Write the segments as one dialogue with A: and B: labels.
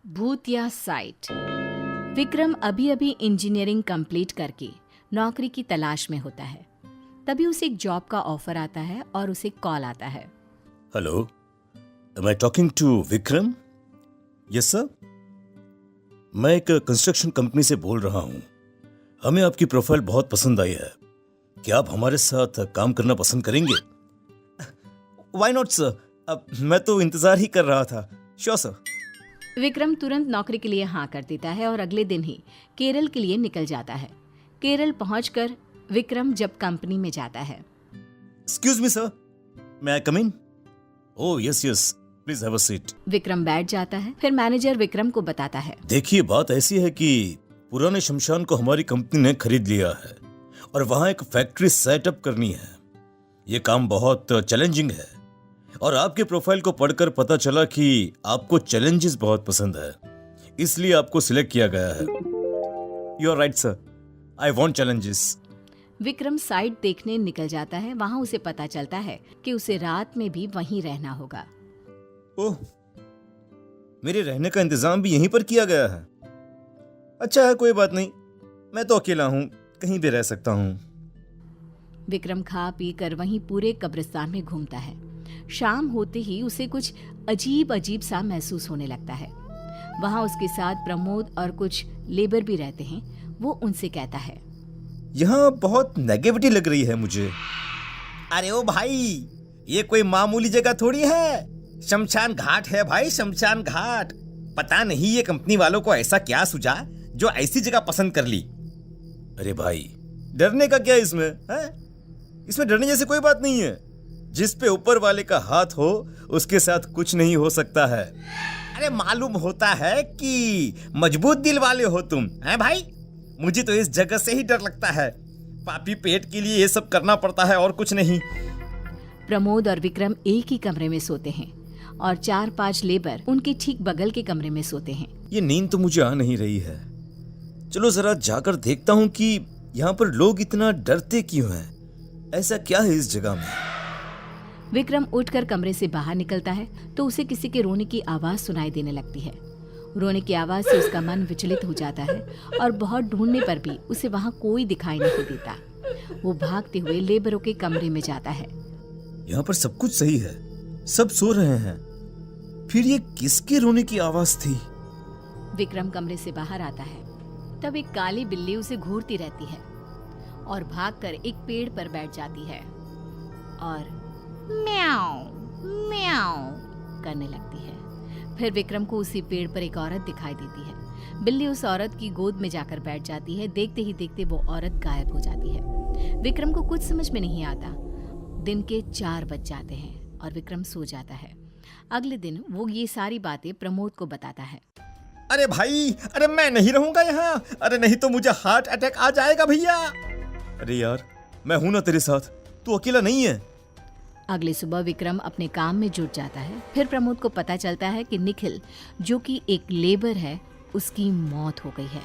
A: भूतिया साइट। विक्रम अभी अभी इंजीनियरिंग कंप्लीट करके नौकरी की तलाश में होता है। तभी उसे एक जॉब का ऑफर आता है और उसे कॉल आता है।
B: Hello, am I talking to Vikram? Yes sir, मैं एक कंस्ट्रक्शन कंपनी से बोल रहा हूँ। हमें आपकी प्रोफाइल बहुत पसंद आई है। क्या आप हमारे साथ काम करना पसंद करेंगे? व्हाई नॉट सर, अब मैं तो इंतजार ही कर रहा था। Sure sir.
A: विक्रम तुरंत नौकरी के लिए हाँ कर देता है और अगले दिन ही केरल के लिए निकल जाता है। केरल पहुंचकर विक्रम जब कंपनी में जाता है।
B: Excuse me sir, may I come in? Oh yes yes, please have a seat.
A: Vikram बैठ जाता है। फिर मैनेजर विक्रम को बताता है।
B: देखिए, बात ऐसी है कि पुराने शमशान को हमारी कंपनी ने खरीद लिया है और वहां एक फैक्ट्री सेटअप करनी है। ये काम बहुत चैलेंजिंग है और आपके प्रोफाइल को पढ़कर पता चला कि आपको चैलेंजेस बहुत पसंद है, इसलिए आपको सिलेक्ट किया गया है। You are right sir, I want challenges.
A: Vikram site देखने निकल जाता है। वहां उसे पता चलता है कि उसे रात में भी वहीं रहना होगा।
B: ओह, मेरे रहने का इंतजाम भी यहीं पर किया गया है। अच्छा है, कोई बात नहीं, मैं तो अकेला हूँ, कहीं भी रह सकता हूँ।
A: विक्रम खा पी कर वहीं पूरे कब्रिस्तान में घूमता है। शाम होते ही उसे कुछ अजीब अजीब सा महसूस होने लगता है। वहां उसके साथ प्रमोद और कुछ लेबर भी रहते हैं। वो उनसे कहता है,
B: यहाँ बहुत नेगेटिविटी लग रही है मुझे। अरे ओ भाई, ये कोई मामूली जगह थोड़ी है, शमशान घाट है भाई, शमशान घाट। पता नहीं ये कंपनी वालों को ऐसा क्या सूझा जो ऐसी जगह पसंद कर ली। अरे भाई, डरने का क्या इसमें है? इसमें डरने जैसी कोई बात नहीं है। जिस पे ऊपर वाले का हाथ हो उसके साथ कुछ नहीं हो सकता है। अरे मालूम होता है कि मजबूत दिल वाले हो तुम, हैं भाई? मुझे तो इस जगह से ही डर लगता है। पापी पेट के लिए ये सब करना पड़ता है और कुछ नहीं।
A: प्रमोद और विक्रम एक ही कमरे में सोते हैं और 4-5 लेबर उनके ठीक बगल के कमरे में सोते हैं।
B: ये नींद तो मुझे आ नहीं रही है। चलो जरा जाकर देखता हूँ कि यहाँ पर लोग इतना डरते क्यों हैं। ऐसा क्या है इस जगह में?
A: विक्रम उठकर कमरे से बाहर निकलता है तो उसे किसी के रोने की आवाज सुनाई देने लगती है। रोने की आवाज से उसका मन विचलित हो जाता है और बहुत ढूंढने पर भी उसे वहां कोई दिखाई नहीं देता। वो भागते हुए लेबरों के कमरे में जाता है।
B: यहाँ पर सब कुछ सही है, सब सो रहे हैं, फिर ये किसके रोने की आवाज थी?
A: विक्रम कमरे से बाहर आता है। तब एक काली बिल्ली उसे घूरती रहती है और भागकर एक पेड़ पर बैठ जाती है और म्याऊं म्याऊं करने लगती है। फिर विक्रम को उसी पेड़ पर एक औरत दिखाई देती है। बिल्ली उस औरत की गोद में जाकर बैठ जाती है। देखते ही देखते वो औरत गायब हो जाती है। विक्रम को कुछ समझ में नहीं आता। दिन के 4 बज जाते हैं और विक्रम सो जाता है। अगले दिन वो ये सारी बातें प्रमोद को बताता है।
B: अरे भाई, अरे मैं नहीं रहूंगा यहाँ। अरे नहीं तो मुझे हार्ट अटैक आ जाएगा भैया। अरे यार, मैं हूं ना तेरे साथ, तू अकेला नहीं है।
A: अगली सुबह विक्रम अपने काम में जुट जाता है। फिर प्रमोद को पता चलता है कि निखिल, जो कि एक लेबर है, उसकी मौत हो गई है।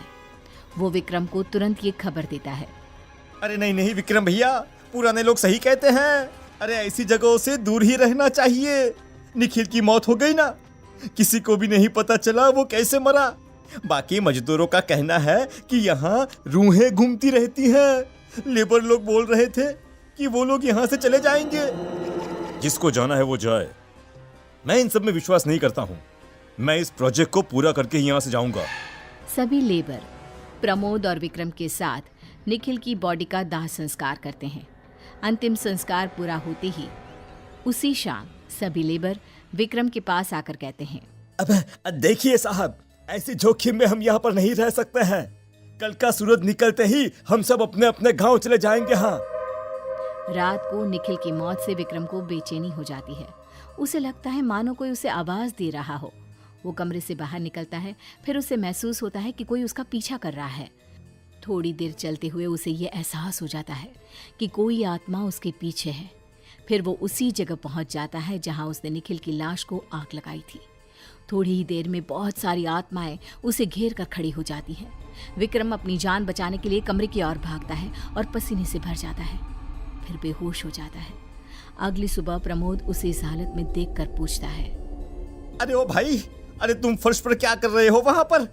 A: वो विक्रम को तुरंत ये खबर देता है।
B: अरे नहीं नहीं विक्रम भैया, पुराने लोग सही कहते हैं। अरे ऐसी जगहों से दूर ही रहना चाहिए। निखिल की मौत हो गई ना, किसी को भी नहीं पता चला वो कैसे मरा। बाकी मजदूरों का कहना है कि यहाँ रूहें घूमती रहती हैं। लेबर लोग बोल रहे थे कि वो लोग यहाँ से चले जाएंगे। जिसको जाना है वो जाए, मैं इन सब में विश्वास नहीं करता हूँ। मैं इस प्रोजेक्ट को पूरा करके ही यहाँ से जाऊंगा।
A: सभी लेबर प्रमोद और विक्रम के साथ निखिल की बॉडी का दाह संस्कार करते हैं। अंतिम संस्कार पूरा होते ही उसी शाम सभी लेबर विक्रम के पास आकर कहते हैं,
B: अब देखिए साहब, ऐसे जोखिम में हम यहाँ पर नहीं रह सकते हैं। कल का सूरज निकलते ही हम सब अपने अपने गांव चले जाएंगे। हाँ।
A: रात को निखिल की मौत से विक्रम को बेचैनी हो जाती है। उसे लगता है मानो कोई उसे आवाज दे रहा हो। वो कमरे से बाहर निकलता है। फिर उसे महसूस होता है कि कोई उसका पीछा कर रहा है। थोड़ी देर चलते हुए उसे ये एहसास हो जाता है कि कोई आत्मा उसके पीछे है। फिर वो उसी जगह पहुंच जाता है जहां उसने निखिल की लाश को आग लगाई थी। थोड़ी ही देर में बहुत सारी आत्माएं उसे घेर कर खड़ी हो जाती हैं। विक्रम अपनी जान बचाने के लिए कमरे की ओर भागता है और पसीने से भर जाता है। फिर बेहोश हो जाता है। अगली सुबह प्रमोद उसे इस हालत में देखकर पूछता है,
B: अरे ओ भाई, अरे तुम फर्श पर क्या कर रहे हो वहां पर?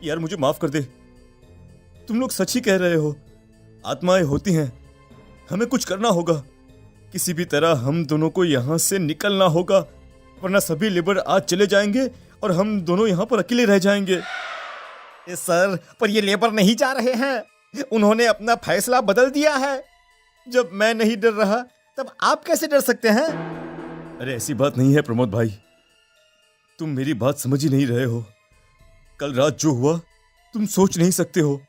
B: यार मुझे माफ कर दे। तुम लोग सच ही कह रहे हो, आत्माएं होती हैं, हमें कुछ करना होगा। किसी भी तरह हम दोनों को यहां से निकलना होगा, वरना सभी लेबर आज चले जाएंगे और हम दोनों यहां पर अकेले रह जाएंगे। सर, पर ये लेबर नहीं जा रहे हैं, उन्होंने अपना फैसला बदल दिया है। जब मैं नहीं डर रहा तब आप कैसे डर सकते हैं? अरे ऐसी बात नहीं है प्रमोद भाई, तुम मेरी बात समझ ही नहीं रहे हो। कल रात जो हुआ तुम सोच नहीं सकते हो,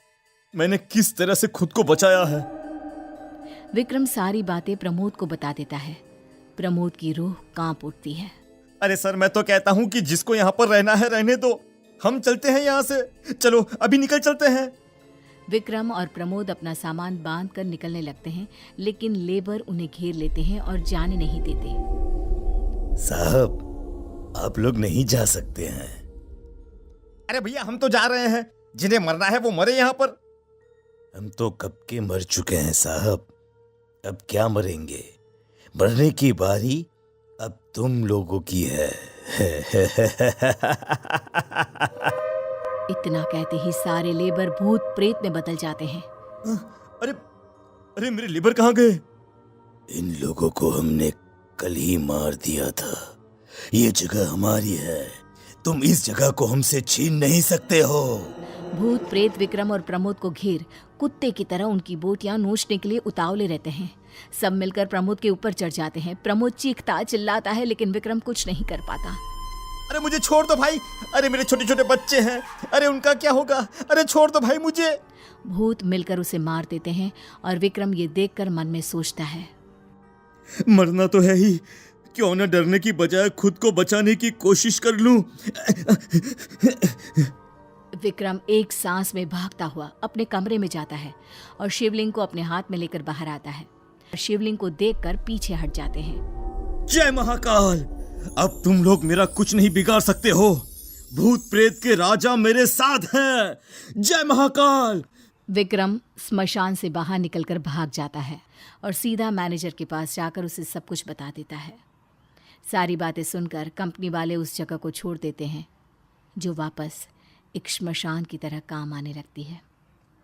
B: मैंने किस तरह से खुद को बचाया है।
A: विक्रम सारी बातें प्रमोद को बता देता है। प्रमोद की रूह कांप उठती है।
B: अरे सर, मैं तो कहता हूं कि जिसको यहाँ पर रहना है रहने दो, हम चलते हैं यहाँ से। चलो अभी निकल चलते हैं।
A: विक्रम और प्रमोद अपना सामान बांध कर निकलने लगते हैं, लेकिन लेबर उन्हें घेर लेते हैं और जाने नहीं देते।
B: साहब, आप लोग नहीं जा सकते हैं। अरे भैया, हम तो जा रहे हैं, जिन्हें मरना है वो मरे यहाँ पर। हम तो कब के मर चुके हैं साहब, अब क्या मरेंगे? मरने की बारी अब तुम लोगों की है।
A: इतना कहते ही सारे लेबर भूत प्रेत में बदल जाते हैं।
B: अरे मेरे लेबर कहाँ गए? इन लोगों को हमने कल ही मार दिया था। ये जगह हमारी है, तुम इस जगह को हमसे छीन नहीं सकते हो।
A: भूत प्रेत विक्रम और प्रमोद को घेर कुत्ते की तरह उनकी बोटियां नोचने के लिए उतावले रहते हैं। सब मिलकर प्रमोद के ऊपर चढ़ जाते हैं। प्रमोद चीखता चिल्लाता है, लेकिन विक्रम कुछ नहीं कर पाता।
B: अरे मुझे छोड़ दो भाई, अरे मेरे छोटे छोटे बच्चे हैं, अरे उनका क्या होगा? अरे छोड़ दो भाई मुझे।
A: भूत मिलकर उसे मार देते हैं और विक्रम ये देखकर मन में सोचता है,
B: मरना तो है ही, क्यों न डरने की बजाय खुद को बचाने की कोशिश कर लूं।
A: विक्रम एक सांस में भागता हुआ अपने कमरे में जाता है और शिवलिंग को अपने हाथ में लेकर बाहर आता है। शिवलिंग को देखकर पीछे हट जाते हैं।
B: जय महाकाल, अब तुम लोग मेरा कुछ नहीं बिगाड़ सकते हो। भूत प्रेत के राजा मेरे साथ हैं। जय महाकाल।
A: विक्रम स्मशान से बाहर निकलकर भाग जाता है और सीधा मैनेजर के पास जाकर उसे सब कुछ बता देता है। सारी बातें सुनकर कंपनी वाले उस जगह को छोड़ देते हैं, जो वापस एक श्मशान की तरह काम आने लगती है।